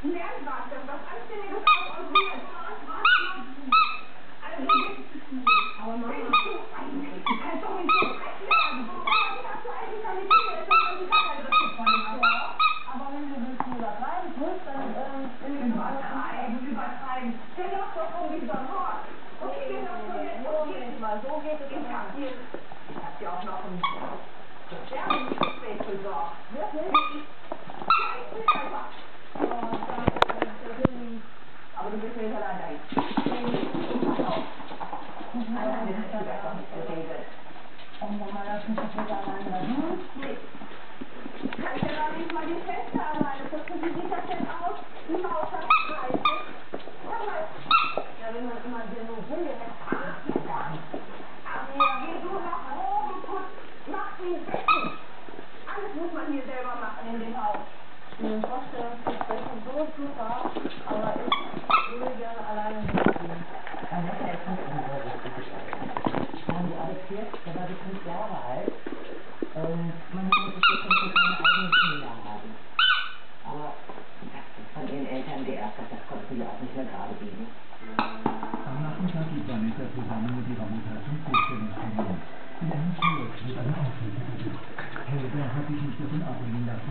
Lernt was, das was Anständiges aus euch wird. Also, aber Mama, du kannst doch nicht so frech werden. Aber wie hast du eigentlich damit hingehört, dass man die Kacke von dem Auto? Aber wenn du das nicht übertreiben tust, dann übertreiben. Der läuft doch rum wie so ein Horst. Und ich bin doch so nett. Moment mal, so geht es nicht. Ich hab dir auch noch ein Sterbensgespräch besorgt. Wirklich? Ja, ich bin einfach. Oh, danke. Aber du bist nicht alleine. Pass auf. Alleine hast du das doch nicht geregelt. Oh Mama, lass mich doch wieder alleine. Nee. Kann ich ja doch nicht mal die Fenster alleine putzen. Wie sieht das denn aus? Die Maus hat Streiche. Sag mal. Ja, wenn man immer dir nur will, dann passt ja gar nicht. Aber geh du nach oben, putz, mach die Betten. Alles muss man hier selber machen in dem Haus. Eine Vorstellungsgespräch ist so super, aber ich würde gerne alleine mitgehen. Mein Vater ist nicht unsere richtige Seite. Wir haben die adoptiert, der war bis 5 Jahre alt. Und meine Mutter ist jetzt schon keine eigenen Kinder haben. Aber von ihren Eltern geerbt, das konnten sie auch nicht mehr gerade biegen. Am Nachmittag geht Vanessa zusammen mit ihrer Mutter zum Vorstellungstermin. In einem Kiosk wird eine Auflösung gesucht. Helga hat sich nicht davon abbringen lassen,